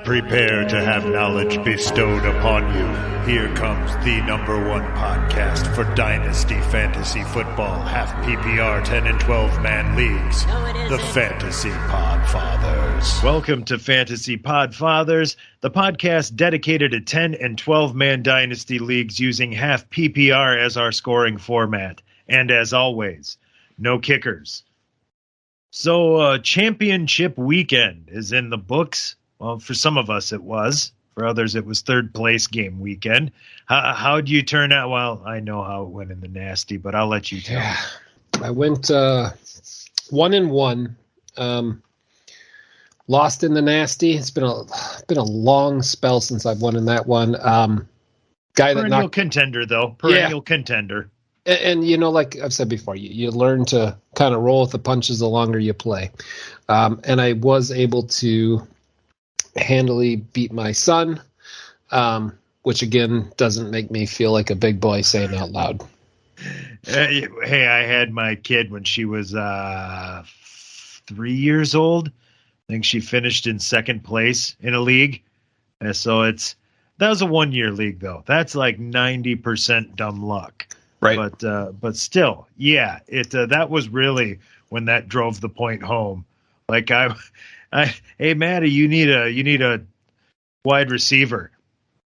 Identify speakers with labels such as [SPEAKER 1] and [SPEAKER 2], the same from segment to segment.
[SPEAKER 1] Prepare to have knowledge bestowed upon you. Here comes the #1 podcast for Dynasty Fantasy Football, half PPR 10 and 12 man leagues, the Fantasy Podfathers. Welcome to Fantasy Podfathers, the podcast dedicated to 10 and 12 man Dynasty leagues using half PPR as our scoring format. And as always, no kickers. So championship weekend is in the books. Well, for some of us it was. For others, it was third place game weekend. How'd you turn out? Well, I know how it went in the nasty, but I'll let you tell.
[SPEAKER 2] Yeah, I went 1-1. Lost in the nasty. It's been a long spell since I've won in that one.
[SPEAKER 1] Perennial contender, though. Perennial contender.
[SPEAKER 2] And you know, like I've said before, you learn to kind of roll with the punches the longer you play. And I was able to handily beat my son, which again doesn't make me feel like a big boy saying out loud.
[SPEAKER 1] Hey, I had my kid when she was 3 years old. I think she finished in second place in a league. And so that was a 1 year league though. That's like 90% dumb luck. Right. But still, yeah, that was really when that drove the point home. Like hey Maddie, you need a wide receiver,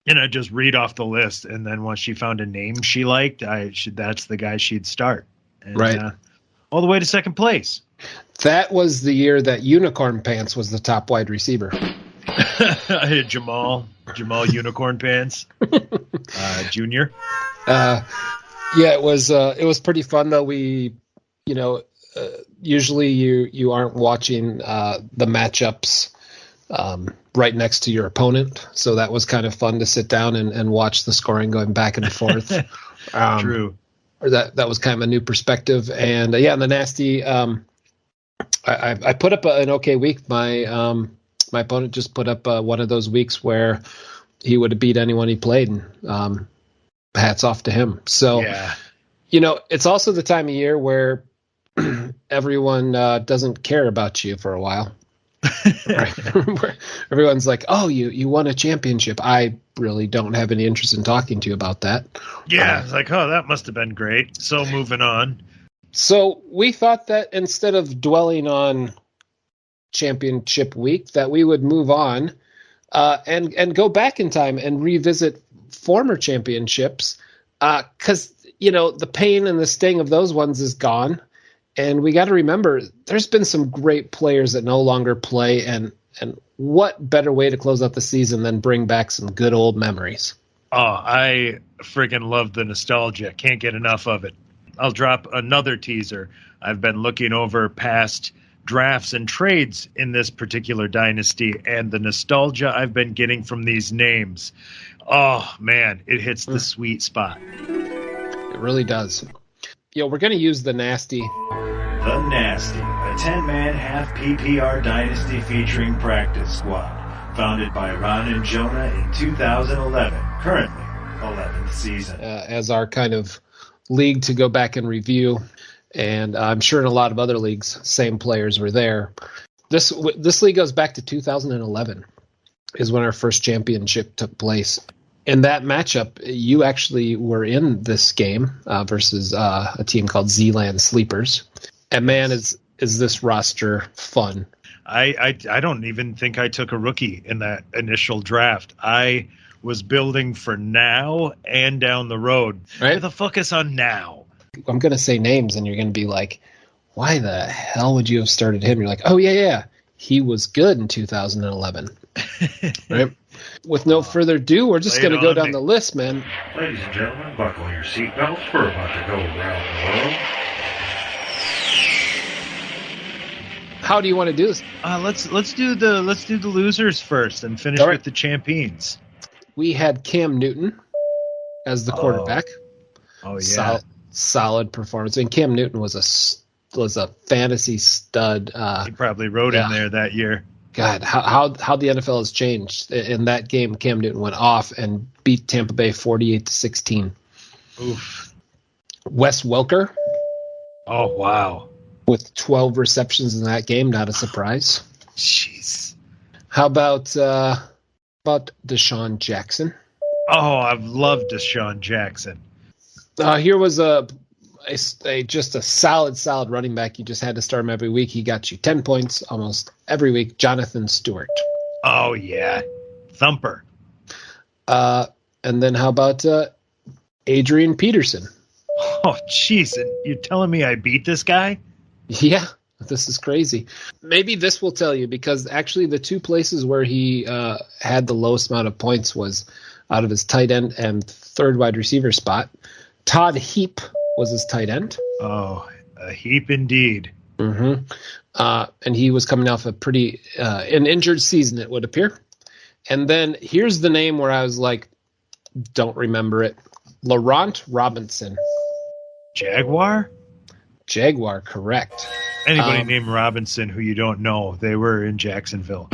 [SPEAKER 1] and I just read off the list, and then once she found a name she liked, that's the guy she'd start. And,
[SPEAKER 2] right.
[SPEAKER 1] All the way to second place. That
[SPEAKER 2] was the year that Unicorn Pants was the top wide receiver.
[SPEAKER 1] Jamal Unicorn Pants, Junior.
[SPEAKER 2] Yeah, it was pretty fun though. We, usually you aren't watching the matchups right next to your opponent, so that was kind of fun to sit down and watch the scoring going back and forth.
[SPEAKER 1] True.
[SPEAKER 2] Or that was kind of a new perspective. And in the nasty, I put up an okay week. My opponent just put up one of those weeks where he would have beat anyone he played. And, hats off to him. So,
[SPEAKER 1] yeah.
[SPEAKER 2] It's also the time of year where everyone doesn't care about you for a while. Right? Everyone's like, oh, you won a championship. I really don't have any interest in talking to you about that.
[SPEAKER 1] Yeah, it's like, oh, that must have been great. So moving on.
[SPEAKER 2] So we thought that instead of dwelling on championship week, that we would move on and go back in time and revisit former championships, because the pain and the sting of those ones is gone, and we got to remember there's been some great players that no longer play, and what better way to close out the season than bring back some good old memories.
[SPEAKER 1] Oh, I freaking love the nostalgia. Can't get enough of it. I'll drop another teaser. I've been looking over past drafts and trades in this particular dynasty, and the nostalgia I've been getting from these names. Oh, man, it hits the sweet spot.
[SPEAKER 2] It really does. We're going to use the nasty.
[SPEAKER 3] The Nasty, a 10-man half PPR dynasty featuring practice squad. Founded by Ron and Jonah in 2011, currently 11th season.
[SPEAKER 2] As our kind of league to go back and review. And I'm sure in a lot of other leagues, same players were there. This league goes back to 2011 is when our first championship took place. In that matchup, you actually were in this game versus a team called Zealand Sleepers. And man, is this roster fun.
[SPEAKER 1] I don't even think I took a rookie in that initial draft. I was building for now and down the road.
[SPEAKER 2] Right?
[SPEAKER 1] With a focus on now.
[SPEAKER 2] I'm going to say names, and you're going to be like, why the hell would you have started him? You're like, oh, yeah. He was good in 2011. Right? With no further ado, we're just going to go down the list, man.
[SPEAKER 3] Ladies and gentlemen, buckle your seatbelts. We're about to go around the world.
[SPEAKER 2] How do you want to do this?
[SPEAKER 1] Let's do the losers first and finish with the champions.
[SPEAKER 2] We had Cam Newton as the quarterback.
[SPEAKER 1] Oh yeah.
[SPEAKER 2] Solid performance. And Cam Newton was a fantasy stud.
[SPEAKER 1] He probably rode in there that year.
[SPEAKER 2] God, how the NFL has changed. In that game, Cam Newton went off and beat Tampa Bay 48-16.
[SPEAKER 1] Oof.
[SPEAKER 2] Wes Welker.
[SPEAKER 1] Oh wow.
[SPEAKER 2] With 12 receptions in that game, not a surprise.
[SPEAKER 1] Jeez.
[SPEAKER 2] How about About Desean Jackson.
[SPEAKER 1] Oh, I've loved Desean Jackson.
[SPEAKER 2] Here was just a solid running back. You just had to start him every week. He got you 10 points almost every week. Jonathan Stewart.
[SPEAKER 1] Oh, yeah. Thumper.
[SPEAKER 2] And then how about Adrian Peterson?
[SPEAKER 1] Oh, jeez. You're telling me I beat this guy?
[SPEAKER 2] Yeah, this is crazy. Maybe this will tell you, because actually the two places where he had the lowest amount of points was out of his tight end and third wide receiver spot. Todd Heap was his tight end.
[SPEAKER 1] Oh, a heap indeed.
[SPEAKER 2] Mm-hmm. And he was coming off a pretty an injured season, it would appear. And then here's the name where I was like, don't remember it. Laurent Robinson.
[SPEAKER 1] Jaguar,
[SPEAKER 2] correct.
[SPEAKER 1] Anybody named Robinson who you don't know, they were in Jacksonville.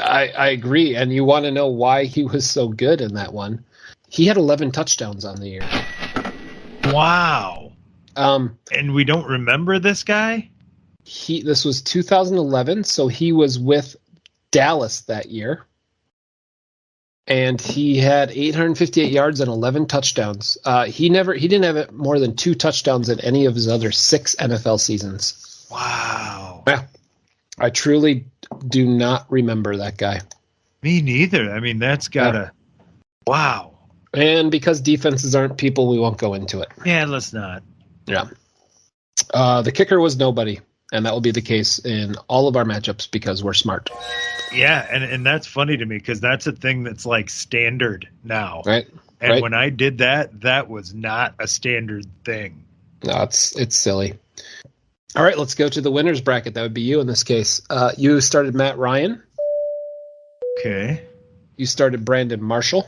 [SPEAKER 2] I agree. And you want to know why he was so good in that one? He had 11 touchdowns on the year.
[SPEAKER 1] Wow. And we don't remember this guy?
[SPEAKER 2] This was 2011, so he was with Dallas that year. And he had 858 yards and 11 touchdowns. He didn't have more than 2 touchdowns in any of his other 6 NFL seasons.
[SPEAKER 1] Wow.
[SPEAKER 2] Yeah. I truly do not remember that guy.
[SPEAKER 1] Me neither. I mean, that's gotta. Wow.
[SPEAKER 2] And because defenses aren't people, we won't go into it.
[SPEAKER 1] Yeah, let's not.
[SPEAKER 2] Yeah. The kicker was nobody, and that will be the case in all of our matchups because we're smart.
[SPEAKER 1] Yeah, and that's funny to me because that's a thing that's like standard now.
[SPEAKER 2] Right.
[SPEAKER 1] And when I did that, that was not a standard thing.
[SPEAKER 2] No, it's silly. All right, let's go to the winner's bracket. That would be you in this case. You started Matt Ryan.
[SPEAKER 1] Okay.
[SPEAKER 2] You started Brandon Marshall.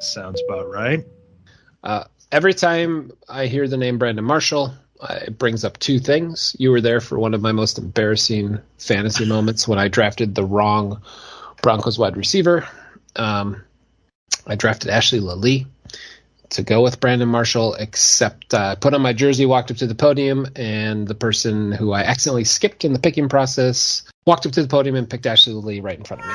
[SPEAKER 1] Sounds about right.
[SPEAKER 2] Every time I hear the name Brandon Marshall, it brings up 2 things. You were there for one of my most embarrassing fantasy moments when I drafted the wrong Broncos wide receiver. I drafted Ashley Lilly to go with Brandon Marshall, except I put on my jersey, walked up to the podium, and the person who I accidentally skipped in the picking process walked up to the podium and picked Ashley Lilly right in front of me.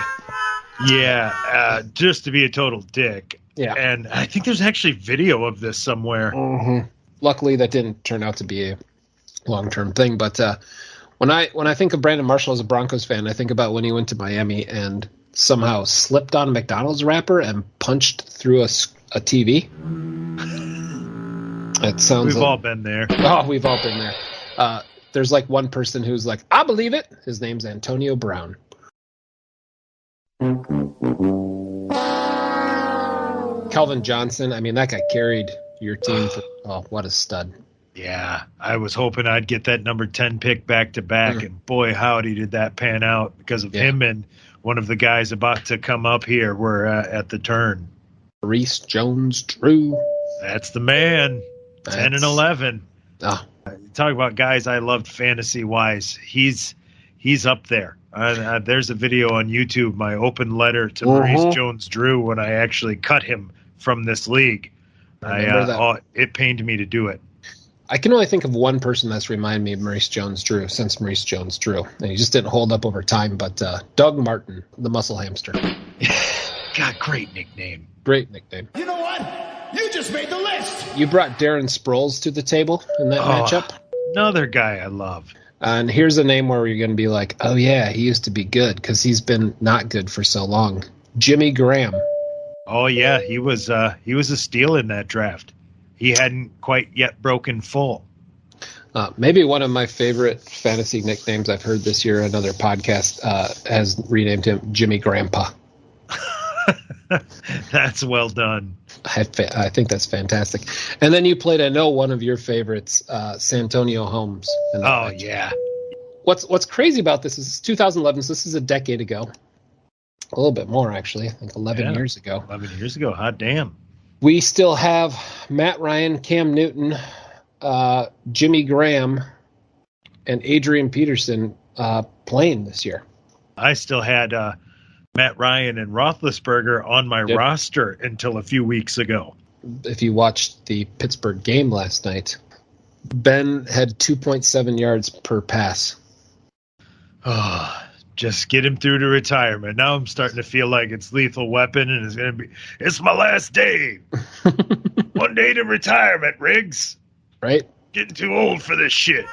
[SPEAKER 1] Yeah, just to be a total dick.
[SPEAKER 2] Yeah.
[SPEAKER 1] And I think there's actually video of this somewhere.
[SPEAKER 2] Mm-hmm. Luckily, that didn't turn out to be a long-term thing. But when I think of Brandon Marshall as a Broncos fan, I think about when he went to Miami and somehow slipped on a McDonald's wrapper and punched through a TV. It sounds.
[SPEAKER 1] We've all been there.
[SPEAKER 2] Oh, we've all been there. There's like one person who's like, I believe it. His name's Antonio Brown. Calvin Johnson. I mean, that guy carried your team. What a stud.
[SPEAKER 1] Yeah, I was hoping I'd get that number 10 pick back to back, and boy, howdy did that pan out because of him and one of the guys about to come up here were at the turn.
[SPEAKER 2] Maurice Jones-Drew.
[SPEAKER 1] That's the man. 10 and 11.
[SPEAKER 2] Oh.
[SPEAKER 1] Talk about guys I loved fantasy-wise. He's up there. There's a video on YouTube, my open letter to Maurice Jones-Drew when I actually cut him from this league. It pained me to do it.
[SPEAKER 2] I can only think of one person that's reminded me of Maurice Jones-Drew since Maurice Jones-Drew. And he just didn't hold up over time, but Doug Martin, the muscle hamster.
[SPEAKER 1] God, great nickname.
[SPEAKER 2] Great nickname.
[SPEAKER 4] You know what? You just made the list.
[SPEAKER 2] You brought Darren Sproles to the table in that matchup.
[SPEAKER 1] Another guy I love.
[SPEAKER 2] And here's a name where you're going to be like, oh, yeah, he used to be good because he's been not good for so long. Jimmy Graham.
[SPEAKER 1] Oh, yeah, he was a steal in that draft. He hadn't quite yet broken full.
[SPEAKER 2] Maybe one of my favorite fantasy nicknames I've heard this year, another podcast has renamed him Jimmy Grandpa.
[SPEAKER 1] That's well done.
[SPEAKER 2] I think that's fantastic. And then you played, I know, one of your favorites, Santonio Holmes.
[SPEAKER 1] Yeah.
[SPEAKER 2] What's crazy about this is it's 2011, so this is a decade ago. A little bit more, actually. I think 11 years ago.
[SPEAKER 1] 11 years ago. Hot damn.
[SPEAKER 2] We still have Matt Ryan, Cam Newton, Jimmy Graham, and Adrian Peterson playing this year.
[SPEAKER 1] I still had Matt Ryan and Roethlisberger on my roster until a few weeks ago.
[SPEAKER 2] If you watched the Pittsburgh game last night, Ben had 2.7 yards per pass.
[SPEAKER 1] Oh, Just get him through to retirement. Now I'm starting to feel like it's Lethal Weapon, and it's my last day. One day to retirement, Riggs.
[SPEAKER 2] Right?
[SPEAKER 1] Getting too old for this shit.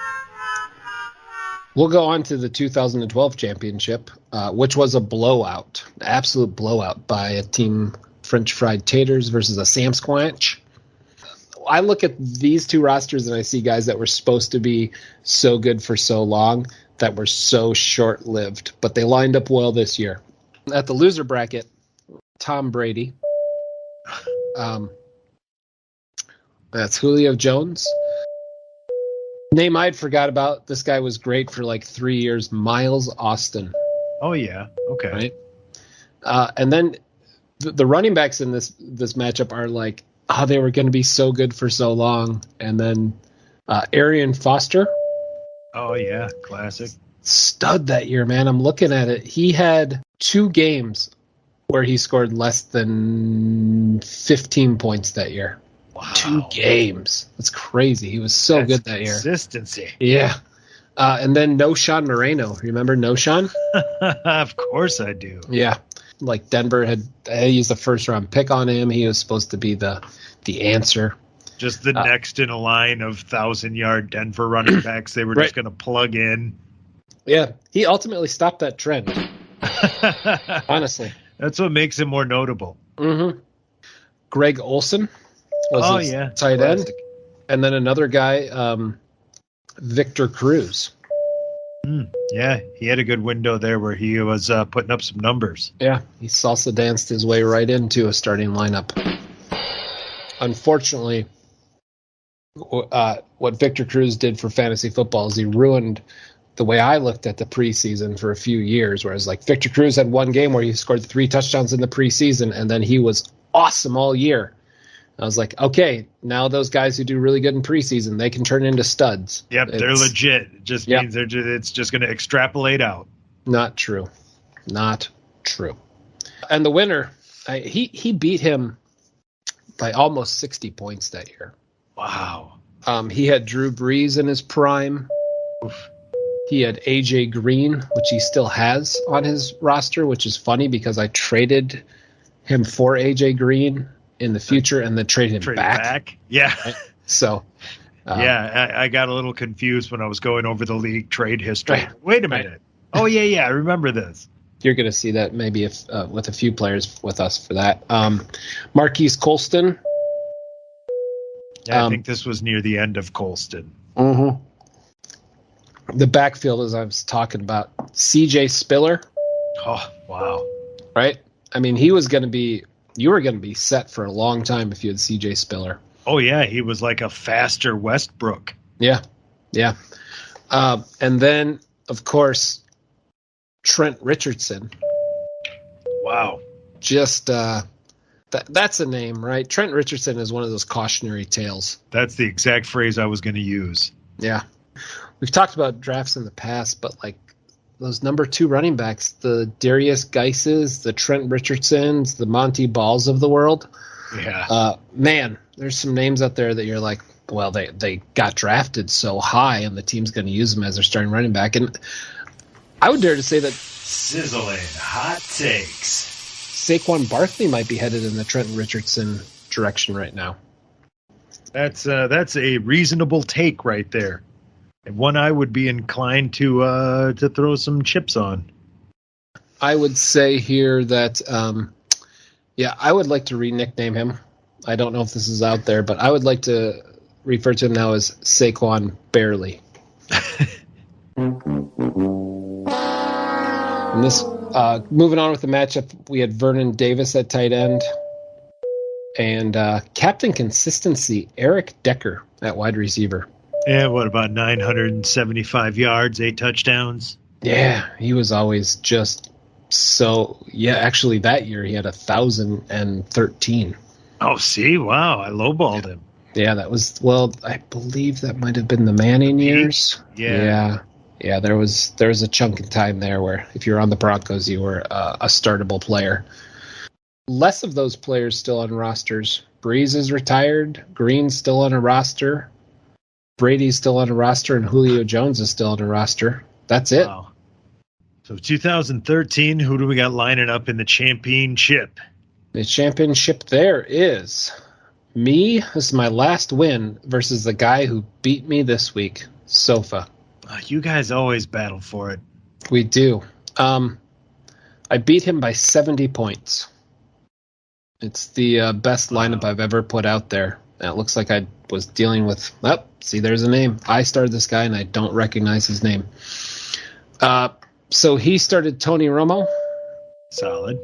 [SPEAKER 2] We'll go on to the 2012 championship, which was a blowout, absolute blowout by a team, French Fried Taters versus a Sam Squanch. I look at these two rosters and I see guys that were supposed to be so good for so long that were so short-lived, but they lined up well this year. At the loser bracket, Tom Brady. That's Julio Jones. Name I'd forgot about. This guy was great for like 3 years. Miles Austin.
[SPEAKER 1] Oh, yeah. Okay.
[SPEAKER 2] Right. And then the running backs in this matchup are like, they were going to be so good for so long. And then Aryan Foster.
[SPEAKER 1] Oh, yeah. Classic.
[SPEAKER 2] Stud that year, man. I'm looking at it. He had 2 games where he scored less than 15 points that year.
[SPEAKER 1] Wow.
[SPEAKER 2] 2 games. That's crazy. He was so good that year.
[SPEAKER 1] Consistency.
[SPEAKER 2] Yeah. And then Lashon Moreno. Remember Lashon?
[SPEAKER 1] Of course I do.
[SPEAKER 2] Yeah. Like Denver had used the first round pick on him. He was supposed to be the answer.
[SPEAKER 1] Just the next in a line of 1,000-yard Denver running backs they were just going to plug in.
[SPEAKER 2] Yeah. He ultimately stopped that trend. Honestly.
[SPEAKER 1] That's what makes him more notable.
[SPEAKER 2] Mm-hmm. Greg Olsen was tight end. And then another guy, Victor Cruz.
[SPEAKER 1] Yeah, he had a good window there where he was putting up some numbers.
[SPEAKER 2] Yeah, he salsa danced his way right into a starting lineup. Unfortunately, what Victor Cruz did for fantasy football is he ruined the way I looked at the preseason for a few years, whereas like Victor Cruz had one game where he scored 3 touchdowns in the preseason, and then he was awesome all year. I was like, okay, now those guys who do really good in preseason, they can turn into studs.
[SPEAKER 1] Yep, they're legit. It just means it's just going to extrapolate out.
[SPEAKER 2] Not true. Not true. And the winner, he beat him by almost 60 points that year.
[SPEAKER 1] Wow.
[SPEAKER 2] He had Drew Brees in his prime.
[SPEAKER 1] Oof.
[SPEAKER 2] He had A.J. Green, which he still has on his roster, which is funny because I traded him for A.J. Green in the future and then traded him back.
[SPEAKER 1] Yeah.
[SPEAKER 2] Right? So.
[SPEAKER 1] I got a little confused when I was going over the league trade history.
[SPEAKER 2] Right.
[SPEAKER 1] Wait a minute. Oh, yeah, I remember this.
[SPEAKER 2] You're going to see that maybe if with a few players with us for that. Marquise Colston.
[SPEAKER 1] Yeah, I think this was near the end of Colston.
[SPEAKER 2] Mm-hmm. The backfield, as I was talking about, C.J. Spiller.
[SPEAKER 1] Oh, wow.
[SPEAKER 2] Right? I mean, you were going to be set for a long time if you had C.J. Spiller.
[SPEAKER 1] Oh, yeah, he was like a faster Westbrook.
[SPEAKER 2] Yeah. And then, of course, Trent Richardson.
[SPEAKER 1] Wow.
[SPEAKER 2] Just that's a name, right? Trent Richardson is one of those cautionary tales.
[SPEAKER 1] That's the exact phrase I was going to use.
[SPEAKER 2] Yeah. We've talked about drafts in the past, but like those number 2 running backs, the Darius Geises, the Trent Richardsons, the Monty Balls of the world.
[SPEAKER 1] Yeah.
[SPEAKER 2] Man, there's some names out there that you're like, well, they got drafted so high and the team's going to use them as their starting running back. And I would dare to say that
[SPEAKER 3] Sizzling hot takes.
[SPEAKER 2] Saquon Barkley might be headed in the Trent Richardson direction right now.
[SPEAKER 1] That's a reasonable take right there. And one I would be inclined to throw some chips on.
[SPEAKER 2] I would say here that, I would like to re-nickname him. I don't know if this is out there, but I would like to refer to him now as Saquon Barely. And this, moving on with the matchup, we had Vernon Davis at tight end and Captain Consistency, Eric Decker at wide receiver.
[SPEAKER 1] Yeah, what about 975 yards, 8 touchdowns?
[SPEAKER 2] Yeah, he was always just so. Yeah, actually, that year he had 1,013.
[SPEAKER 1] Oh, see, wow, I lowballed him.
[SPEAKER 2] Yeah, that was I believe that might have been the Manning years. Yeah. There was a chunk of time there where if you were on the Broncos, you were a startable player. Less of those players still on rosters. Breeze is retired. Green's still on a roster. Brady's still on a roster, and Julio Jones is still on a roster. That's it.
[SPEAKER 1] Wow. So 2013, who do we got lining up in the championship?
[SPEAKER 2] The championship there is me. This is my last win versus the guy who beat me this week, Sofa.
[SPEAKER 1] You guys always battle for it.
[SPEAKER 2] We do. I beat him by 70 points. It's the best lineup I've ever put out there. And it looks like I was dealing with, see, there's a name. I started this guy, and I don't recognize his name. So he started Tony Romo.
[SPEAKER 1] Solid.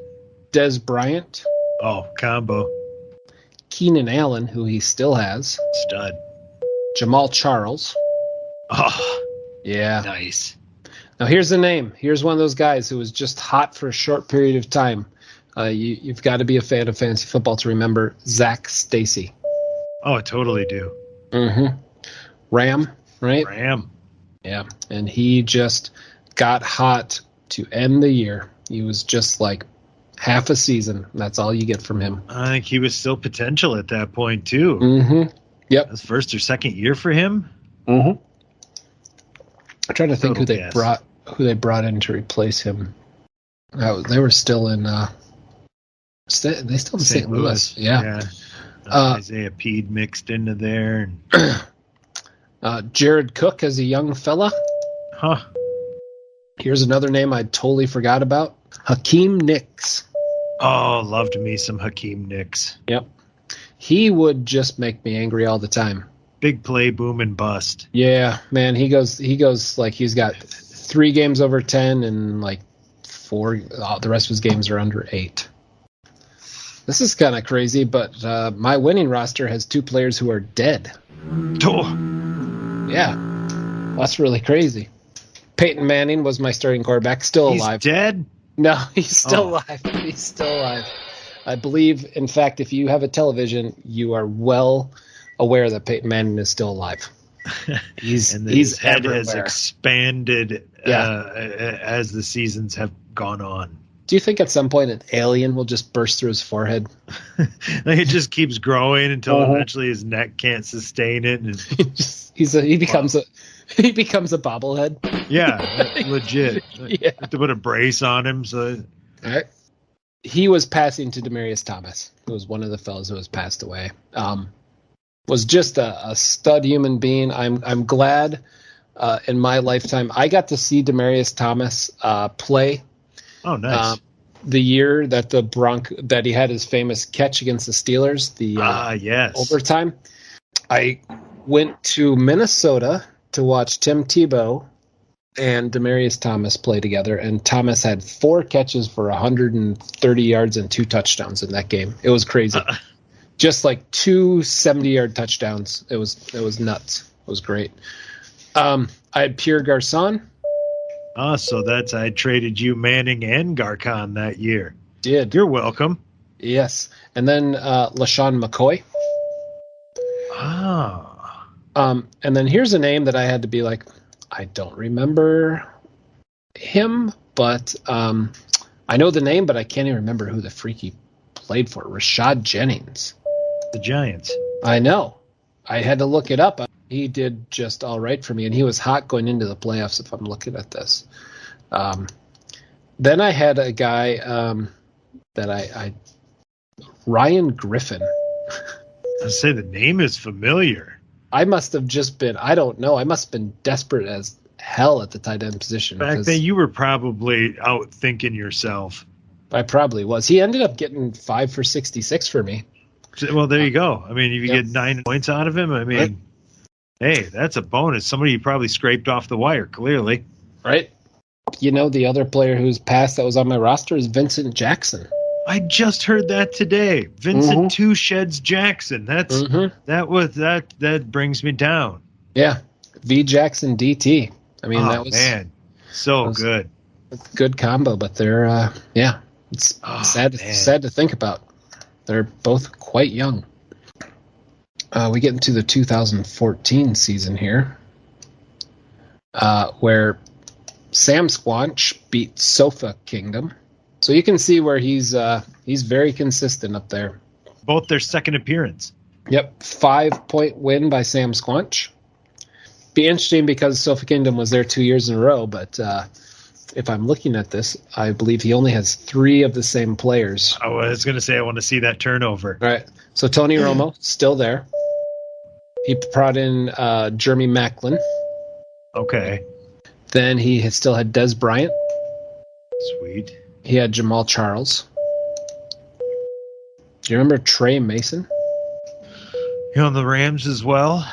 [SPEAKER 2] Des Bryant.
[SPEAKER 1] Oh, combo.
[SPEAKER 2] Keenan Allen, who he still has.
[SPEAKER 1] Stud.
[SPEAKER 2] Jamal Charles.
[SPEAKER 1] Oh,
[SPEAKER 2] yeah.
[SPEAKER 1] Nice.
[SPEAKER 2] Now here's the name. Here's one of those guys who was just hot for a short period of time. You've got to be a fan of fantasy football to remember Zach Stacy.
[SPEAKER 1] Oh, I totally do.
[SPEAKER 2] Mm-hmm. Ram, right?
[SPEAKER 1] Ram.
[SPEAKER 2] Yeah, and he just got hot to end the year. He was just like half a season. That's all you get from him.
[SPEAKER 1] I think he was still potential at that point, too.
[SPEAKER 2] Mm-hmm. Yep.
[SPEAKER 1] That's first or second year for him?
[SPEAKER 2] Mm-hmm. I'm trying to think
[SPEAKER 1] Total
[SPEAKER 2] who they brought in to replace him. They were still in they still in St. Louis. Yeah.
[SPEAKER 1] Isaiah Peed mixed into there.
[SPEAKER 2] Jared Cook as a young fella.
[SPEAKER 1] Huh.
[SPEAKER 2] Here's another name I totally forgot about. Hakeem Nicks.
[SPEAKER 1] Oh, loved me some Hakeem Nicks.
[SPEAKER 2] Yep. He would just make me angry all the time.
[SPEAKER 1] Big play, boom, and bust.
[SPEAKER 2] Yeah, man. He goes like he's got 3 games over 10 and like 4. The rest of his games are under 8. This is kind of crazy, but my winning roster has 2 players who are dead.
[SPEAKER 1] Oh.
[SPEAKER 2] Yeah, that's really crazy. Peyton Manning was my starting quarterback, still alive.
[SPEAKER 1] He's dead?
[SPEAKER 2] No, he's still alive. He's still alive. I believe, in fact, if you have a television, you are well aware that Peyton Manning is still alive. He's
[SPEAKER 1] his head
[SPEAKER 2] everywhere.
[SPEAKER 1] has expanded as the seasons have gone on.
[SPEAKER 2] Do you think at some point an alien will just burst through his forehead?
[SPEAKER 1] Like it just keeps growing until eventually his neck can't sustain it, and
[SPEAKER 2] he becomes a bobblehead.
[SPEAKER 1] Yeah, legit.
[SPEAKER 2] Yeah.
[SPEAKER 1] Have to put a brace on him. So
[SPEAKER 2] he was passing to Damarius Thomas, who was one of the fellows who has passed away. Was just a stud human being. I'm glad in my lifetime I got to see Damarius Thomas play.
[SPEAKER 1] Oh, nice.
[SPEAKER 2] The year that that he had his famous catch against the Steelers,
[SPEAKER 1] yes,
[SPEAKER 2] overtime. I went to Minnesota to watch Tim Tebow and Damarius Thomas play together, and Thomas had 4 catches for 130 yards and 2 touchdowns in that game. It was crazy. Just like 2 70-yard touchdowns. It was nuts. It was great. I had Pierre Garçon.
[SPEAKER 1] So I traded you Manning and Garcon that year.
[SPEAKER 2] Did.
[SPEAKER 1] You're welcome.
[SPEAKER 2] Yes. And then Lashon McCoy. And then here's a name that I had to be like, I don't remember him, but I know the name, but I can't even remember who the freak he played for. Rashad Jennings.
[SPEAKER 1] The Giants.
[SPEAKER 2] I know. I had to look it up. He did just all right for me, and he was hot going into the playoffs if I'm looking at this. Then I had a guy that Ryan Griffin.
[SPEAKER 1] I say the name is familiar.
[SPEAKER 2] I must have just been, I don't know, I must have been desperate as hell at the tight end position.
[SPEAKER 1] Back then, you were probably out thinking yourself.
[SPEAKER 2] I probably was. He ended up getting 5 for 66 for me.
[SPEAKER 1] Well, there you go. I mean, if you get 9 points out of him, I mean, right. Hey, that's a bonus. Somebody you probably scraped off the wire, clearly.
[SPEAKER 2] Right. You know, the other player who's passed that was on my roster is Vincent Jackson.
[SPEAKER 1] I just heard that today. Vincent Two Sheds Jackson. That brings me down.
[SPEAKER 2] Yeah. V Jackson DT. I mean, that was
[SPEAKER 1] good.
[SPEAKER 2] Good combo, but they're it's sad to think about. They're both quite young. We get into the 2014 season here, where Sam Squanch beat Sofa Kingdom. So you can see where he's very consistent up there.
[SPEAKER 1] Both their second appearance.
[SPEAKER 2] Yep, 5-point win by Sam Squanch. Be interesting because Sofa Kingdom was there 2 years in a row, but if I'm looking at this, I believe he only has 3 of the same players.
[SPEAKER 5] I was going to say I want to see that turnover.
[SPEAKER 2] All right. So Tony Romo, still there. He brought in Jeremy Maclin.
[SPEAKER 5] Okay.
[SPEAKER 2] Then he still had Des Bryant.
[SPEAKER 5] Sweet.
[SPEAKER 2] He had Jamal Charles. Do you remember Trey Mason?
[SPEAKER 5] You on the Rams as well?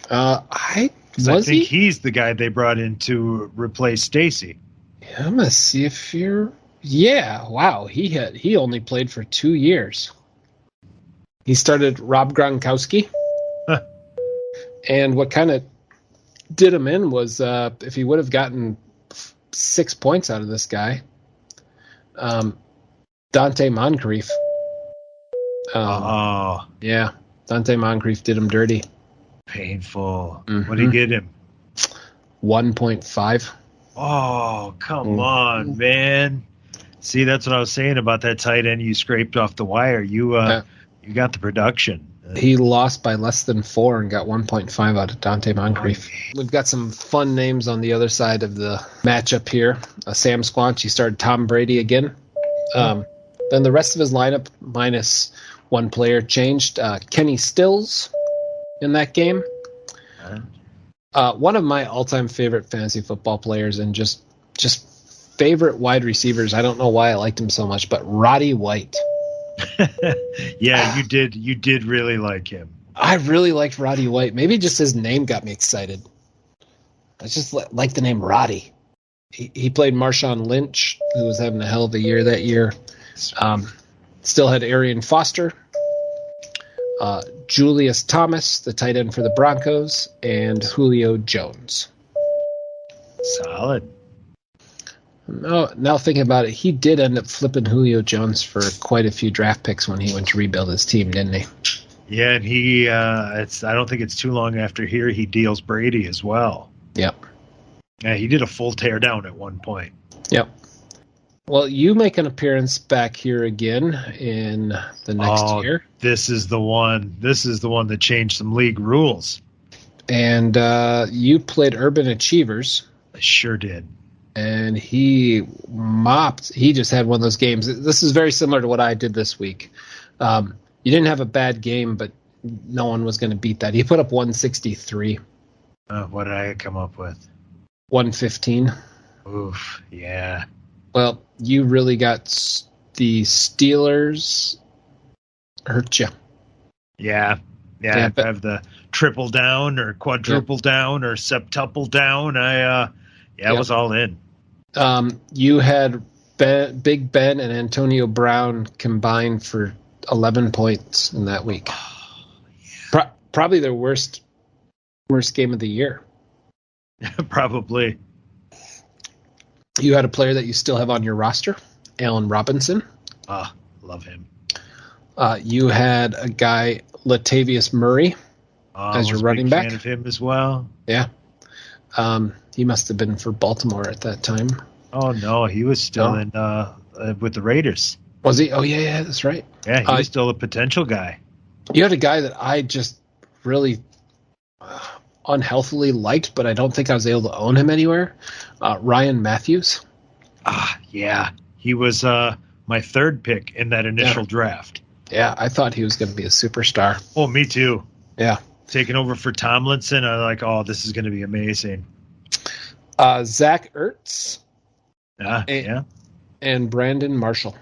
[SPEAKER 2] I
[SPEAKER 5] think he's the guy they brought in to replace Stacy.
[SPEAKER 2] Yeah, I'm gonna see if you're. Yeah, wow. He only played for 2 years. He started Rob Gronkowski, and what kind of did him in was if he would have gotten 6 points out of this guy, Dante Moncrieff. Yeah, Dante Moncrieff did him dirty.
[SPEAKER 5] Painful. Mm-hmm. What did he get him?
[SPEAKER 2] 1.5.
[SPEAKER 5] Oh, come on, man. See, that's what I was saying about that tight end you scraped off the wire. You got the production.
[SPEAKER 2] He lost by less than 4 and got 1.5 out of Dante Moncrieff. We've got some fun names on the other side of the matchup here. Sam Squanch, he started Tom Brady again. Then the rest of his lineup, minus one player, changed. Kenny Stills in that game. One of my all-time favorite fantasy football players and just favorite wide receivers. I don't know why I liked him so much, but Roddy White.
[SPEAKER 5] Yeah, you did really like him.
[SPEAKER 2] I really liked Roddy White. Maybe just his name got me excited. I just like the name Roddy. He played Marshawn Lynch, who was having a hell of a year that year. Still had Aryan Foster, Julius Thomas, the tight end for the Broncos, and Julio Jones.
[SPEAKER 5] Solid.
[SPEAKER 2] Now thinking about it, he did end up flipping Julio Jones for quite a few draft picks when he went to rebuild his team, didn't he?
[SPEAKER 5] Yeah, and he I don't think it's too long after here he deals Brady as well.
[SPEAKER 2] Yep.
[SPEAKER 5] Yeah, he did a full teardown at one point.
[SPEAKER 2] Yep. Well, you make an appearance back here again in the next year.
[SPEAKER 5] This is the one that changed some league rules.
[SPEAKER 2] And you played Urban Achievers.
[SPEAKER 5] I sure did.
[SPEAKER 2] And he mopped. He just had one of those games. This is very similar to what I did this week. You didn't have a bad game, but no one was going to beat that. He put up 163.
[SPEAKER 5] What did I come up with?
[SPEAKER 2] 115.
[SPEAKER 5] Oof, yeah.
[SPEAKER 2] Well, you really got the Steelers hurt you.
[SPEAKER 5] Yeah. If I have the triple down or quadruple down or septuple down, I was all in.
[SPEAKER 2] You had Big Ben and Antonio Brown combined for 11 points in that week. Probably their worst game of the year.
[SPEAKER 5] Probably.
[SPEAKER 2] You had a player that you still have on your roster, Allen Robinson.
[SPEAKER 5] Love him.
[SPEAKER 2] You had a guy, Latavius Murray, as your running back.
[SPEAKER 5] Fan of him as well.
[SPEAKER 2] Yeah. He must have been for Baltimore at that time.
[SPEAKER 5] Oh, no, he was still in with the Raiders.
[SPEAKER 2] Was he? Oh, yeah, that's right.
[SPEAKER 5] Yeah, he was still a potential guy.
[SPEAKER 2] You had a guy that I just really unhealthily liked, but I don't think I was able to own him anywhere. Ryan Matthews.
[SPEAKER 5] Yeah. He was my third pick in that initial draft.
[SPEAKER 2] Yeah, I thought he was going to be a superstar.
[SPEAKER 5] Oh, me too.
[SPEAKER 2] Yeah.
[SPEAKER 5] Taking over for Tomlinson, I like, this is going to be amazing.
[SPEAKER 2] Zach Ertz.
[SPEAKER 5] Yeah.
[SPEAKER 2] And Brandon Marshall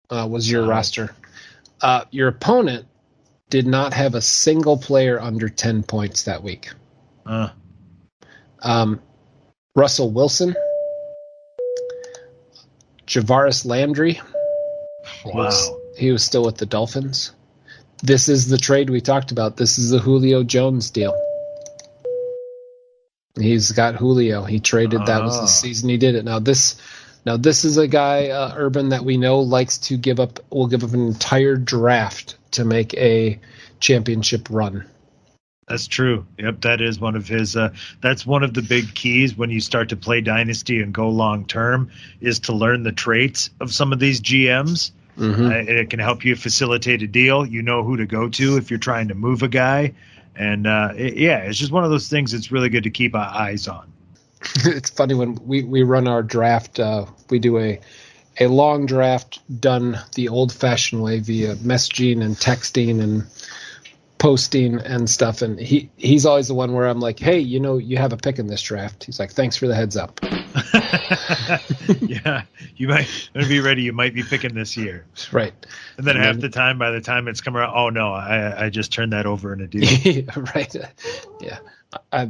[SPEAKER 2] was your roster. Your opponent did not have a single player under 10 points that week. Russell Wilson, Javaris Landry.
[SPEAKER 5] Wow.
[SPEAKER 2] He was still with the Dolphins. This is the trade we talked about. This is the Julio Jones deal. He's got Julio. He traded. That was the season he did it. Now this is a guy, Urban, that we know likes to will give up an entire draft to make a championship run.
[SPEAKER 5] That's true. Yep, that is one of his. That's one of the big keys when you start to play Dynasty and go long term is to learn the traits of some of these GMs. Mm-hmm. It can help you facilitate a deal. You know who to go to if you're trying to move a guy. And, it's just one of those things that's really good to keep our eyes on.
[SPEAKER 2] It's funny when we run our draft, we do a long draft done the old-fashioned way via messaging and texting and posting and stuff. And he's always the one where I'm like, hey, you have a pick in this draft. He's like, thanks for the heads up.
[SPEAKER 5] Yeah, you might be ready. You might be picking this year.
[SPEAKER 2] Right.
[SPEAKER 5] And then half the time, by the time it's come around, oh, no, I just turned that over in a deal.
[SPEAKER 2] Right. Yeah.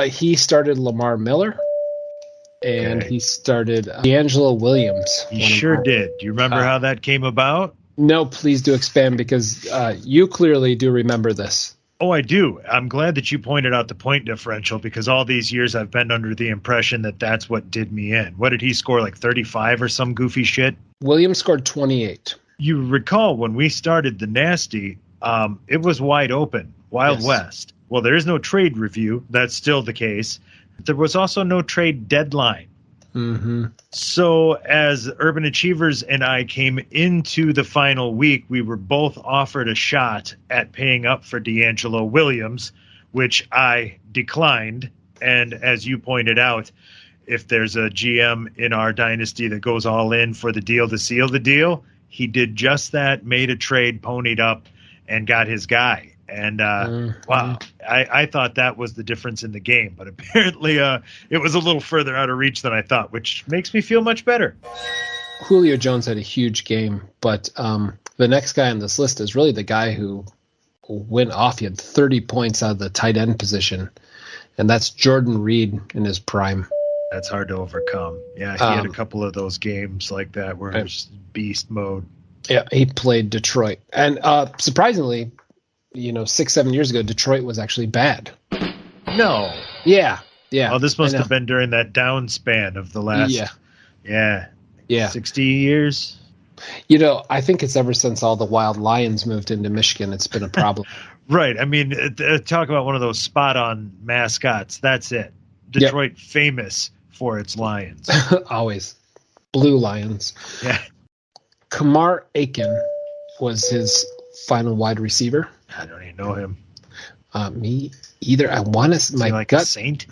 [SPEAKER 2] He started Lamar Miller. And he started Deangelo Williams.
[SPEAKER 5] He sure did. Do you remember how that came about?
[SPEAKER 2] No, please do expand because you clearly do remember this.
[SPEAKER 5] Oh, I do. I'm glad that you pointed out the point differential because all these years I've been under the impression that that's what did me in. What did he score, like 35 or some goofy shit?
[SPEAKER 2] Williams scored 28.
[SPEAKER 5] You recall when we started the Nasty, it was wide open, Wild West. Well, there is no trade review. That's still the case. There was also no trade deadline.
[SPEAKER 2] Mm-hmm.
[SPEAKER 5] So as Urban Achievers and I came into the final week, we were both offered a shot at paying up for Deangelo Williams, which I declined. And as you pointed out, if there's a GM in our dynasty that goes all in for the deal to seal the deal, he did just that, made a trade, ponied up, and got his guy. And wow, I thought that was the difference in the game, but apparently it was a little further out of reach than I thought, which makes me feel much better.
[SPEAKER 2] Julio Jones had a huge game, but the next guy on this list is really the guy who went off. He had 30 points out of the tight end position, and that's Jordan Reed in his prime.
[SPEAKER 5] That's hard to overcome. Yeah, he had a couple of those games like that where it was beast mode.
[SPEAKER 2] Yeah, he played Detroit. And surprisingly, 6-7 years ago, Detroit was actually bad.
[SPEAKER 5] No.
[SPEAKER 2] Yeah.
[SPEAKER 5] Oh, this must have been during that down span of the last 60 years.
[SPEAKER 2] I think it's ever since all the Wild Lions moved into Michigan, it's been a problem.
[SPEAKER 5] Right. I mean, talk about one of those spot-on mascots. That's it. Detroit famous for its Lions.
[SPEAKER 2] Always. Blue Lions.
[SPEAKER 5] Yeah.
[SPEAKER 2] Kamar Aiken was his final wide receiver.
[SPEAKER 5] I don't even know him.
[SPEAKER 2] Me either. I want to. My
[SPEAKER 5] like
[SPEAKER 2] gut.
[SPEAKER 5] A saint.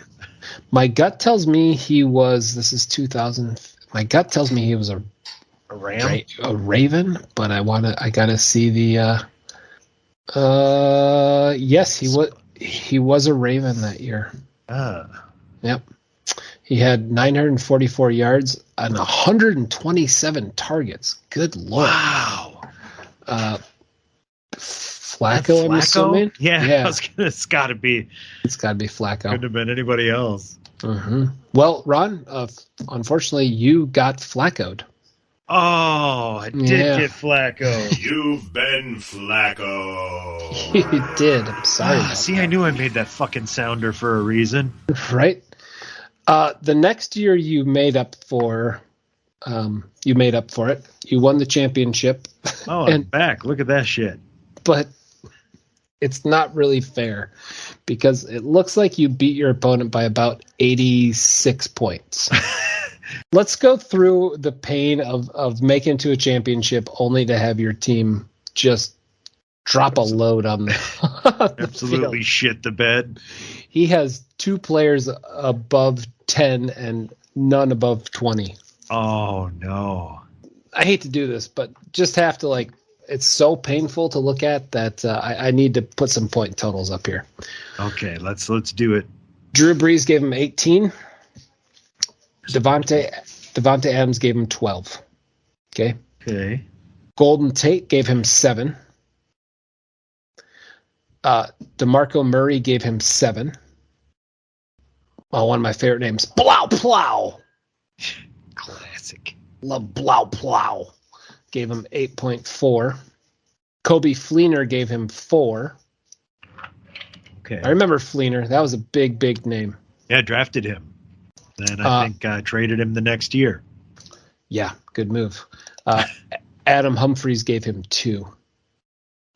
[SPEAKER 2] My gut tells me he was. This is 2000. My gut tells me he was a
[SPEAKER 5] ram,
[SPEAKER 2] a Raven. But I want to. I gotta see the. Yes, he was. He was a Raven that year. Yep. He had 944 yards and 127 targets. Good Lord.
[SPEAKER 5] Wow.
[SPEAKER 2] Flacco, I'm assuming?
[SPEAKER 5] Yeah. It's got to be.
[SPEAKER 2] It's got to be Flacco.
[SPEAKER 5] Couldn't have been anybody else.
[SPEAKER 2] Mm-hmm. Well, Ron, unfortunately, you got Flacco'd.
[SPEAKER 5] Oh, I did get Flacco.
[SPEAKER 1] You've been Flacco.
[SPEAKER 2] You did. I'm sorry.
[SPEAKER 5] See, I knew I made that fucking sounder for a reason.
[SPEAKER 2] Right? The next year you made up for it. You won the championship.
[SPEAKER 5] Oh, I'm back. Look at that shit.
[SPEAKER 2] But it's not really fair because it looks like you beat your opponent by about 86 points. Let's go through the pain of making it to a championship only to have your team just drop a load on the
[SPEAKER 5] absolutely
[SPEAKER 2] field.
[SPEAKER 5] Shit the bed.
[SPEAKER 2] He has 2 players above 10 and none above 20.
[SPEAKER 5] Oh, no.
[SPEAKER 2] I hate to do this, but just have to it's so painful to look at that I need to put some point totals up here.
[SPEAKER 5] Okay, let's do it.
[SPEAKER 2] Drew Brees gave him 18. Devontae Adams gave him 12. Okay. Golden Tate gave him 7. DeMarco Murray gave him 7. One of my favorite names, Blau Plow.
[SPEAKER 5] Classic.
[SPEAKER 2] Love Blau Plow. Gave him 8.4. Kobe Fleener gave him 4.
[SPEAKER 5] Okay.
[SPEAKER 2] I remember Fleener. That was a big, big name.
[SPEAKER 5] Yeah, drafted him. Then I think traded him the next year.
[SPEAKER 2] Yeah, good move. Adam Humphries gave him 2.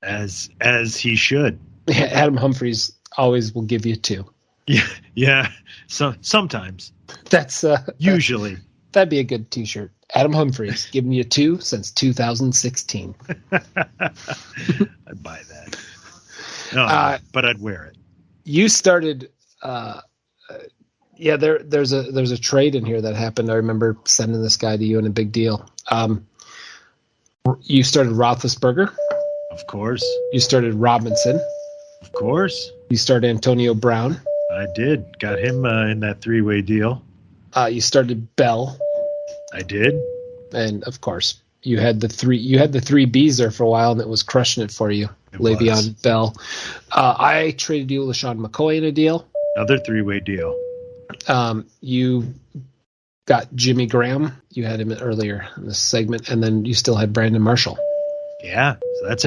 [SPEAKER 5] As he should.
[SPEAKER 2] Yeah, Adam Humphries always will give you 2.
[SPEAKER 5] Yeah. So sometimes.
[SPEAKER 2] That's
[SPEAKER 5] usually.
[SPEAKER 2] That'd be a good T-shirt. Adam Humphries giving you 2 since 2016.
[SPEAKER 5] I'd buy that. No, but I'd wear it.
[SPEAKER 2] You started Yeah, there's a trade in here that happened. I remember sending this guy to you in a big deal. You started Roethlisberger.
[SPEAKER 5] Of course.
[SPEAKER 2] You started Robinson.
[SPEAKER 5] Of course.
[SPEAKER 2] You started Antonio Brown.
[SPEAKER 5] I did. Got him in that 3-way deal.
[SPEAKER 2] You started Bell.
[SPEAKER 5] I did.
[SPEAKER 2] And of course, you had the three Bs there for a while, and it was crushing it for you. Le'Veon Bell. I traded you Lashon McCoy in a deal.
[SPEAKER 5] Another 3-way deal.
[SPEAKER 2] You got Jimmy Graham. You had him earlier in this segment, and then you still had Brandon Marshall.
[SPEAKER 5] Yeah, so that's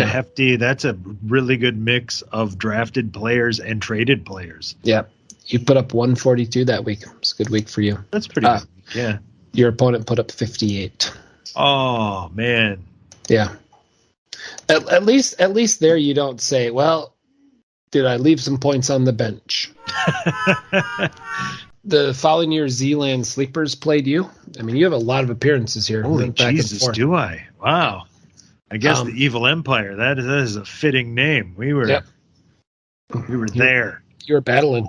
[SPEAKER 5] a really good mix of drafted players and traded players.
[SPEAKER 2] Yeah. You put up 142 that week. It's a good week for you.
[SPEAKER 5] That's pretty good. Yeah.
[SPEAKER 2] Your opponent put up 58.
[SPEAKER 5] Oh, man.
[SPEAKER 2] Yeah. At least there you don't say, well, did I leave some points on the bench? The following year, Zealand Sleepers played you. I mean, you have a lot of appearances here.
[SPEAKER 5] Holy Jesus, do I? Wow. I guess the Evil Empire. That is a fitting name. We were there.
[SPEAKER 2] You were battling.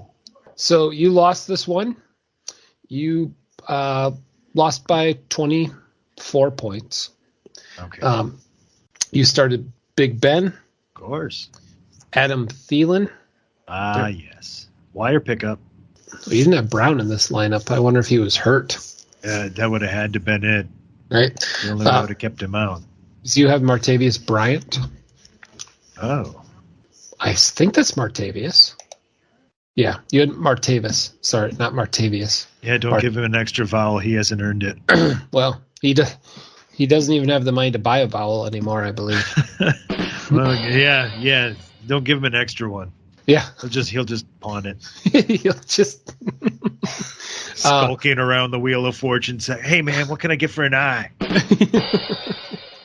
[SPEAKER 2] So you lost this one. You lost by 24 points.
[SPEAKER 5] Okay.
[SPEAKER 2] You started Big Ben.
[SPEAKER 5] Of course.
[SPEAKER 2] Adam Thielen.
[SPEAKER 5] Yes. Wire pickup.
[SPEAKER 2] Well, you didn't have Brown in this lineup. I wonder if he was hurt.
[SPEAKER 5] That would have had to been it.
[SPEAKER 2] Right.
[SPEAKER 5] The only way would have kept him out.
[SPEAKER 2] So you have Martavius Bryant.
[SPEAKER 5] Oh.
[SPEAKER 2] I think that's Martavius. Yeah, you had Martavis. Sorry, not Martavius.
[SPEAKER 5] Yeah, don't give him an extra vowel. He hasn't earned it.
[SPEAKER 2] Well, he doesn't even have the money to buy a vowel anymore, I believe.
[SPEAKER 5] Well, yeah. Don't give him an extra one.
[SPEAKER 2] Yeah.
[SPEAKER 5] He'll just pawn it.
[SPEAKER 2] He'll just
[SPEAKER 5] skulking around the Wheel of Fortune saying, hey, man, what can I get for an eye?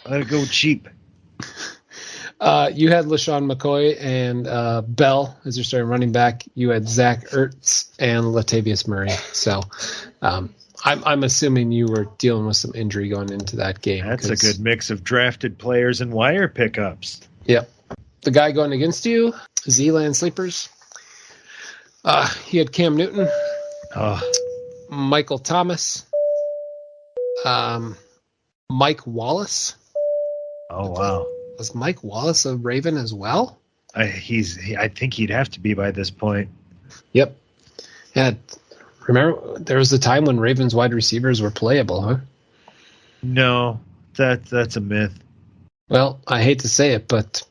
[SPEAKER 5] Let it go cheap.
[SPEAKER 2] You had Lashon McCoy and Bell as your starting running back. You had Zach Ertz and Latavius Murray. So I'm assuming you were dealing with some injury going into that game.
[SPEAKER 5] That's a good mix of drafted players and wire pickups.
[SPEAKER 2] Yep. The guy going against you, Zealand Sleepers. He had Cam Newton, Michael Thomas, Mike Wallace.
[SPEAKER 5] Oh, wow.
[SPEAKER 2] Was Mike Wallace a Raven as well?
[SPEAKER 5] I think he'd have to be by this point.
[SPEAKER 2] Yep. Yeah. Remember, there was a time when Ravens wide receivers were playable, huh?
[SPEAKER 5] No, that's a myth.
[SPEAKER 2] Well, I hate to say it, but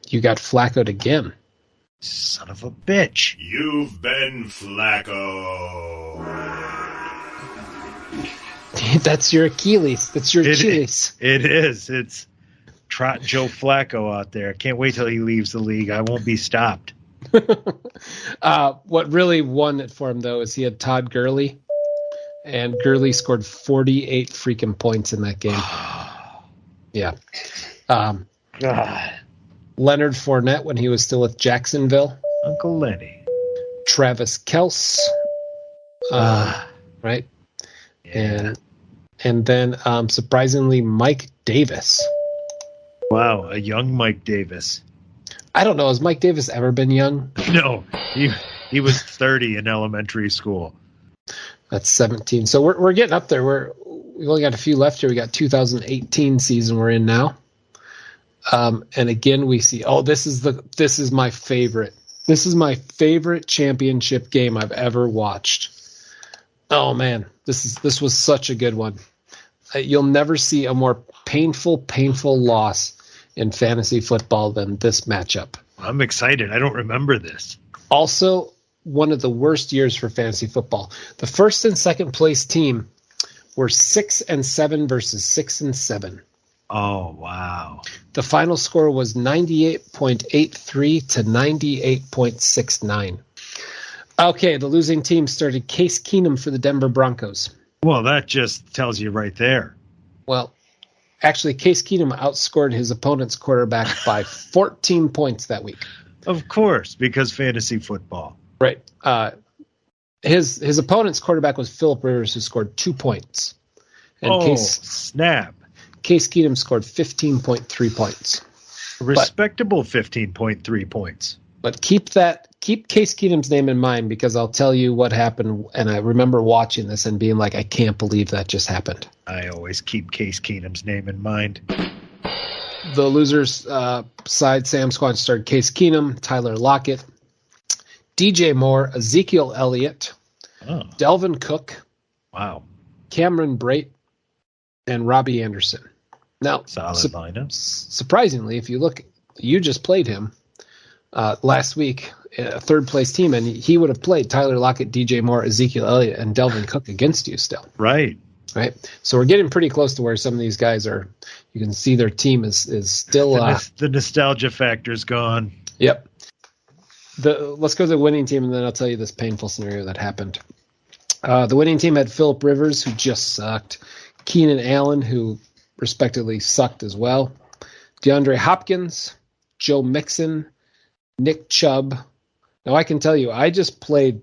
[SPEAKER 2] you got Flacco'd again.
[SPEAKER 5] Son of a bitch.
[SPEAKER 1] You've been Flacco.
[SPEAKER 2] That's your Achilles. That's your Achilles.
[SPEAKER 5] It is. It's Trot Joe Flacco out there. Can't wait till he leaves the league. I won't be stopped.
[SPEAKER 2] What really won it for him, though, is he had Todd Gurley, and Gurley scored 48 freaking points in that game. Yeah.
[SPEAKER 5] God.
[SPEAKER 2] Leonard Fournette when he was still with Jacksonville.
[SPEAKER 5] Uncle Lenny.
[SPEAKER 2] Travis Kelce. Right?
[SPEAKER 5] Yeah.
[SPEAKER 2] And then, surprisingly, Mike Davis.
[SPEAKER 5] Wow, a young Mike Davis.
[SPEAKER 2] I don't know. Has Mike Davis ever been young?
[SPEAKER 5] No, he was 30 in elementary school.
[SPEAKER 2] That's 17. So we're getting up there. We've only got a few left here. We got 2018 season we're in now. And again, we see. Oh, this is my favorite. This is my favorite championship game I've ever watched. Oh man, this was such a good one. You'll never see a more painful loss in fantasy football than this matchup.
[SPEAKER 5] I'm excited. I don't remember this.
[SPEAKER 2] Also, one of the worst years for fantasy football. The first and second place team were 6-7 versus 6-7.
[SPEAKER 5] Oh, wow.
[SPEAKER 2] The final score was 98.83 to 98.69. Okay, the losing team started Case Keenum for the Denver Broncos.
[SPEAKER 5] Well, that just tells you right there.
[SPEAKER 2] Well, actually, Case Keenum outscored his opponent's quarterback by 14 points that week.
[SPEAKER 5] Of course, because fantasy football.
[SPEAKER 2] Right. His opponent's quarterback was Phillip Rivers, who scored 2 points. And
[SPEAKER 5] snap.
[SPEAKER 2] Case Keenum scored 15.3 points.
[SPEAKER 5] Respectable 15.3 points.
[SPEAKER 2] But keep that keep Case Keenum's name in mind, because I'll tell you what happened, and I remember watching this and being like, I can't believe that just happened.
[SPEAKER 5] I always keep Case Keenum's name in mind.
[SPEAKER 2] The losers side, Sam Squanch started Case Keenum, Tyler Lockett, DJ Moore, Ezekiel Elliott, Delvin Cook,
[SPEAKER 5] wow,
[SPEAKER 2] Cameron Brate, and Robbie Anderson. Now,
[SPEAKER 5] solid lineup.
[SPEAKER 2] Surprisingly, if you look, you just played him last week, a third-place team, and he would have played Tyler Lockett, DJ Moore, Ezekiel Elliott, and Delvin Cook against you still.
[SPEAKER 5] Right.
[SPEAKER 2] So we're getting pretty close to where some of these guys are. You can see their team is still
[SPEAKER 5] the nostalgia factor's gone.
[SPEAKER 2] Yep. Let's go to the winning team, and then I'll tell you this painful scenario that happened. The winning team had Phillip Rivers, who just sucked, Keenan Allen, who respectively sucked as well, DeAndre Hopkins, Joe Mixon, Nick Chubb. Now I can tell you, I just played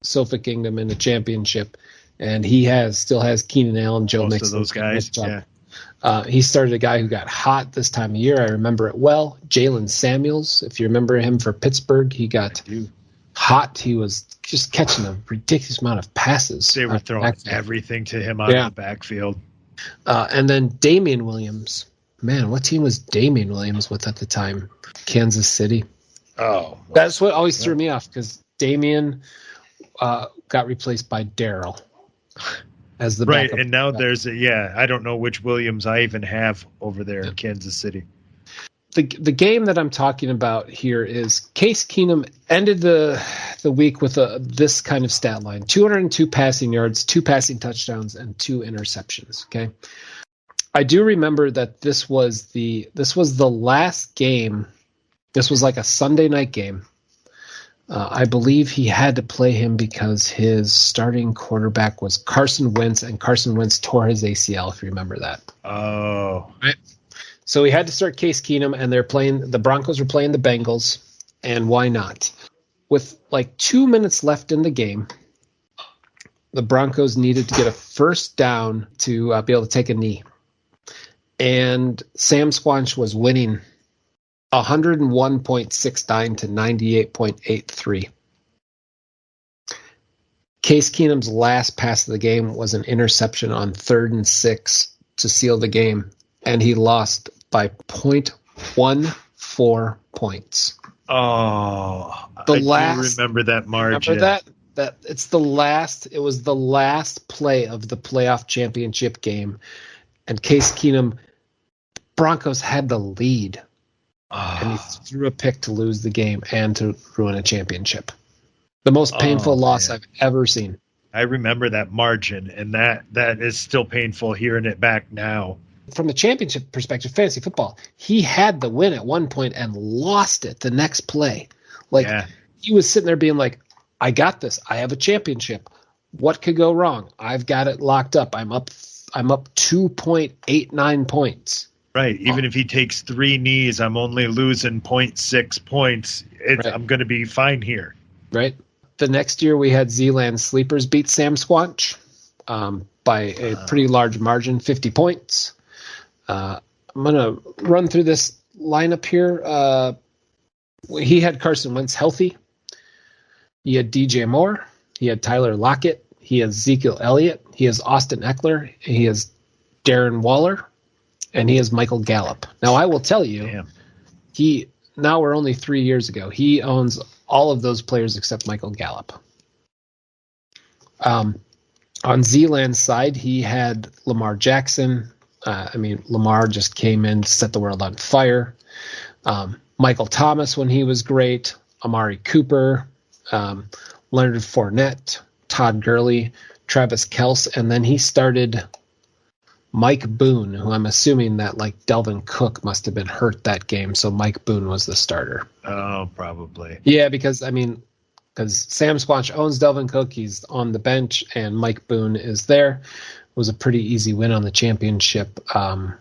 [SPEAKER 2] Sofa Kingdom in the championship, and he still has Keenan Allen, Joe Mixon.
[SPEAKER 5] Most of those guys,
[SPEAKER 2] yeah. He started a guy who got hot this time of year. I remember it well. Jalen Samuels, if you remember him for Pittsburgh, he got hot. He was just catching a ridiculous amount of passes.
[SPEAKER 5] They were throwing everything to him out of the backfield.
[SPEAKER 2] And then Damian Williams. Man, what team was Damian Williams with at the time? Kansas City.
[SPEAKER 5] Oh.
[SPEAKER 2] That's what always threw me off, because Damian got replaced by Darrell as the
[SPEAKER 5] right,
[SPEAKER 2] backup.
[SPEAKER 5] and now there's I don't know which Williams I even have over there in Kansas City.
[SPEAKER 2] The game that I'm talking about here is Case Keenum ended the week with this kind of stat line: 202 passing yards, 2 passing touchdowns, and 2 interceptions. Okay, I do remember that this was the last game. This was like a Sunday night game. I believe he had to play him because his starting quarterback was Carson Wentz, and Carson Wentz tore his ACL, if you remember that.
[SPEAKER 5] Oh.
[SPEAKER 2] Right. So he had to start Case Keenum, and the Broncos were playing the Bengals, and why not? With like 2 minutes left in the game, the Broncos needed to get a first down to be able to take a knee. And Sam Squanch was winning 101.69 to 98.83. Case Keenum's last pass of the game was an interception on 3rd and 6 to seal the game, and he lost by 0.14 points.
[SPEAKER 5] Oh, I remember that margin.
[SPEAKER 2] Remember that it's the last. It was the last play of the playoff championship game, and Case Keenum, Broncos had the lead. And he threw a pick to lose the game and to ruin a championship. The most painful loss I've ever seen.
[SPEAKER 5] I remember that margin, and that is still painful hearing it back now.
[SPEAKER 2] From the championship perspective, fantasy football, he had the win at one point and lost it the next play. He was sitting there being like, I got this. I have a championship. What could go wrong? I've got it locked up. I'm up 2.89 points.
[SPEAKER 5] Right. Even if he takes 3 knees, I'm only losing 0.6 points. I'm going to be fine here.
[SPEAKER 2] Right. The next year we had Zealand Sleepers beat Sam Squanch by a pretty large margin, 50 points. I'm going to run through this lineup here. He had Carson Wentz healthy. He had DJ Moore. He had Tyler Lockett. He has Ezekiel Elliott. He has Austin Eckler. He has Darren Waller. And he has Michael Gallup. Now, I will tell you, now we're only 3 years ago. He owns all of those players except Michael Gallup. On Zealand's side, he had Lamar Jackson. Lamar just came in to set the world on fire. Michael Thomas when he was great. Amari Cooper. Leonard Fournette. Todd Gurley. Travis Kelce. And then he started Mike Boone, who I'm assuming that like Delvin Cook must have been hurt that game, so Mike Boone was the starter.
[SPEAKER 5] Oh, probably.
[SPEAKER 2] Yeah, because Sam Squanch owns Delvin Cook, he's on the bench, and Mike Boone is there. It was a pretty easy win on the championship. Sam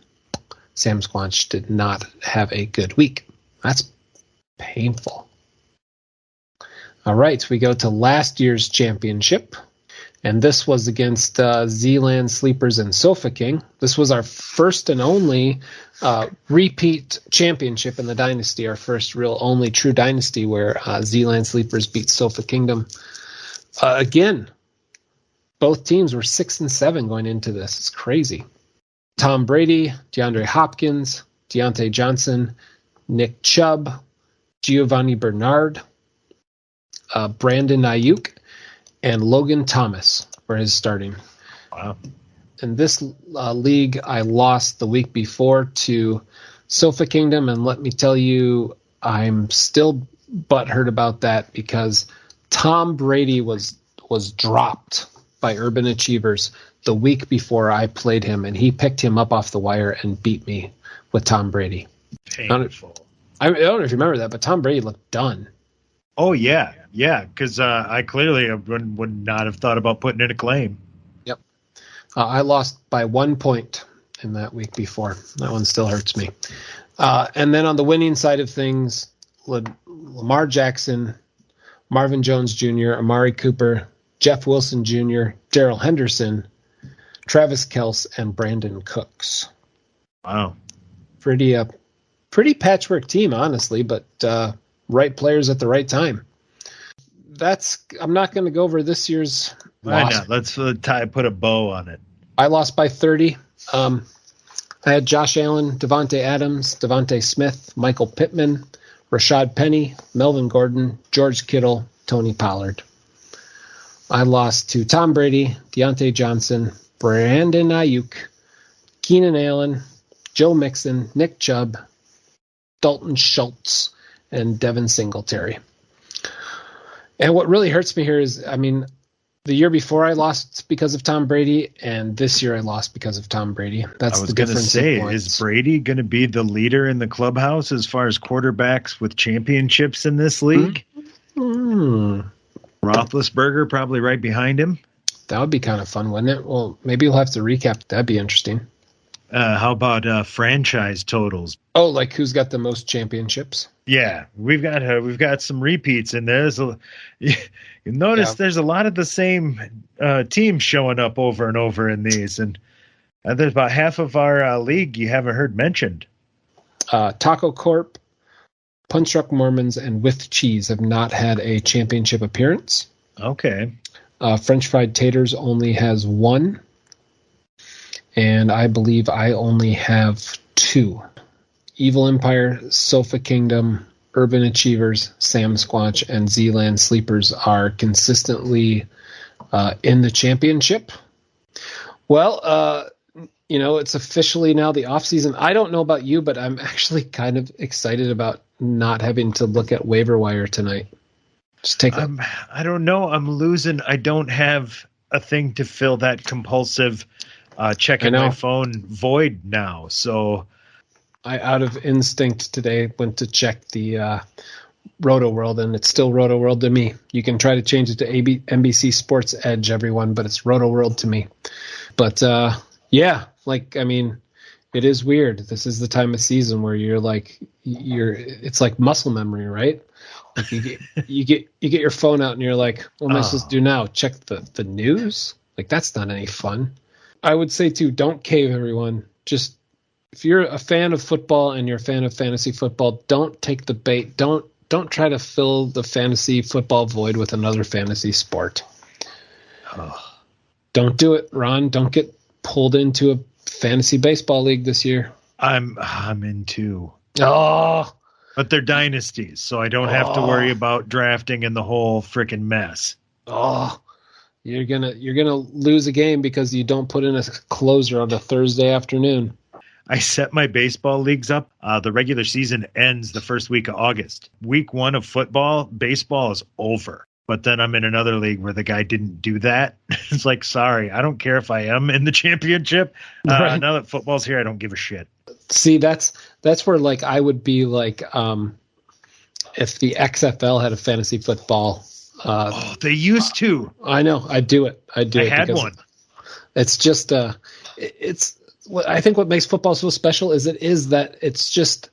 [SPEAKER 2] Squanch did not have a good week. That's painful. All right, we go to last year's championship. And this was against Zealand Sleepers and Sofa King. This was our first and only repeat championship in the dynasty, our first real only true dynasty where Zealand Sleepers beat Sofa Kingdom. Again, both teams were 6-7 going into this. It's crazy. Tom Brady, DeAndre Hopkins, Deontay Johnson, Nick Chubb, Giovanni Bernard, Brandon Ayuk, and Logan Thomas were his starting.
[SPEAKER 5] Wow.
[SPEAKER 2] In this league, I lost the week before to Sofa Kingdom, and let me tell you, I'm still butthurt about that because Tom Brady was dropped by Urban Achievers the week before I played him, and he picked him up off the wire and beat me with Tom Brady.
[SPEAKER 5] Painful.
[SPEAKER 2] I don't know if you remember that, but Tom Brady looked done.
[SPEAKER 5] Oh, yeah, because I clearly would not have thought about putting in a claim.
[SPEAKER 2] Yep. I lost by 1 point in that week before. That one still hurts me. And then on the winning side of things, Lamar Jackson, Marvin Jones Jr., Amari Cooper, Jeff Wilson Jr., Darrell Henderson, Travis Kelce, and Brandon Cooks.
[SPEAKER 5] Wow.
[SPEAKER 2] Pretty patchwork team, honestly, but right players at the right time. I'm not going to go over this year's loss.
[SPEAKER 5] Why not? Let's put a bow on it.
[SPEAKER 2] I lost by 30. I had Josh Allen, Devontae Adams, Devontae Smith, Michael Pittman, Rashad Penny, Melvin Gordon, George Kittle, Tony Pollard. I lost to Tom Brady, Deontay Johnson, Brandon Ayuk, Keenan Allen, Joe Mixon, Nick Chubb, Dalton Schultz, and Devin Singletary. And what really hurts me here is, the year before I lost because of Tom Brady, and this year I lost because of Tom Brady. That's the difference. I was going to say,
[SPEAKER 5] is Brady going to be the leader in the clubhouse as far as quarterbacks with championships in this league? Roethlisberger probably right behind him.
[SPEAKER 2] That would be kind of fun, wouldn't it? Well, maybe we'll have to recap. That'd be interesting.
[SPEAKER 5] How about franchise totals?
[SPEAKER 2] Oh, like who's got the most championships?
[SPEAKER 5] Yeah, we've got some repeats in there. You notice there's a lot of the same teams showing up over and over in these, and there's about half of our league you haven't heard mentioned.
[SPEAKER 2] Taco Corp, Punch Truck Mormons, and With Cheese have not had a championship appearance.
[SPEAKER 5] Okay.
[SPEAKER 2] French Fried Taters only has one. And I believe I only have two. Evil Empire, Sofa Kingdom, Urban Achievers, Sam Squatch, and Zealand Sleepers are consistently in the championship. Well, it's officially now the offseason. I don't know about you, but I'm actually kind of excited about not having to look at waiver wire tonight. Just take
[SPEAKER 5] I don't know. I'm losing. I don't have a thing to fill that compulsive checking my phone void now. So
[SPEAKER 2] I, out of instinct today, went to check the Roto World, and it's still Roto World to me. You can try to change it to NBC Sports Edge, everyone, but it's Roto World to me. But it is weird. This is the time of season where it's like muscle memory, right? Like you get your phone out and you're like, what am I supposed to do now? Check the news? Like, that's not any fun. I would say too, don't cave, everyone. Just, if you're a fan of football and you're a fan of fantasy football, don't take the bait. Don't try to fill the fantasy football void with another fantasy sport. Don't do it, Ron. Don't get pulled into a fantasy baseball league this year.
[SPEAKER 5] I'm in two.
[SPEAKER 2] Oh,
[SPEAKER 5] but they're dynasties, so I don't have to worry about drafting in the whole freaking mess.
[SPEAKER 2] Oh, you're gonna lose a game because you don't put in a closer on a Thursday afternoon.
[SPEAKER 5] I set my baseball leagues up. The regular season ends the first week of August. Week 1 of football, baseball is over. But then I'm in another league where the guy didn't do that. It's like, sorry, I don't care if I am in the championship. Right. Now that football's here, I don't give a shit.
[SPEAKER 2] See, that's where I would be if the XFL had a fantasy football.
[SPEAKER 5] They used to.
[SPEAKER 2] I know. I do it. I
[SPEAKER 5] had one.
[SPEAKER 2] It's just it's what I think what makes football so special is that it's just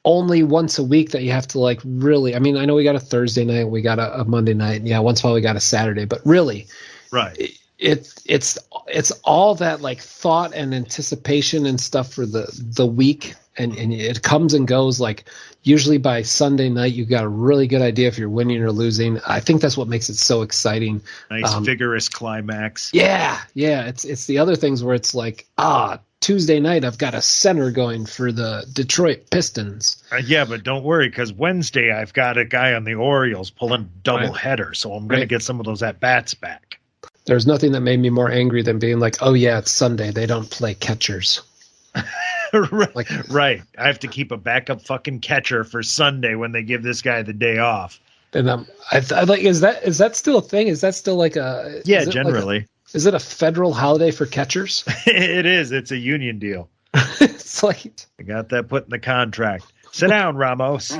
[SPEAKER 2] only once a week that you have to really. I mean, I know we got a Thursday night, we got a Monday night, and once in a while we got a Saturday, but really,
[SPEAKER 5] Right.
[SPEAKER 2] It's all that like thought and anticipation and stuff for the week, and it comes and goes. Like usually by Sunday night, you got a really good idea if you're winning or losing. I think that's what makes it so exciting.
[SPEAKER 5] Nice vigorous climax.
[SPEAKER 2] Yeah. It's the other things where it's like Tuesday night I've got a center going for the Detroit Pistons.
[SPEAKER 5] Yeah, but don't worry, because Wednesday I've got a guy on the Orioles pulling double header, so I'm going to get some of those at bats back.
[SPEAKER 2] There's nothing that made me more angry than being like, oh, yeah, it's Sunday. They don't play catchers.
[SPEAKER 5] Right. I have to keep a backup fucking catcher for Sunday when they give this guy the day off.
[SPEAKER 2] And I like, is that still a thing? Is that still like a?
[SPEAKER 5] Yeah, generally.
[SPEAKER 2] Is it a federal holiday for catchers?
[SPEAKER 5] It is. It's a union deal.
[SPEAKER 2] It's like
[SPEAKER 5] I got that put in the contract. Sit down, Ramos.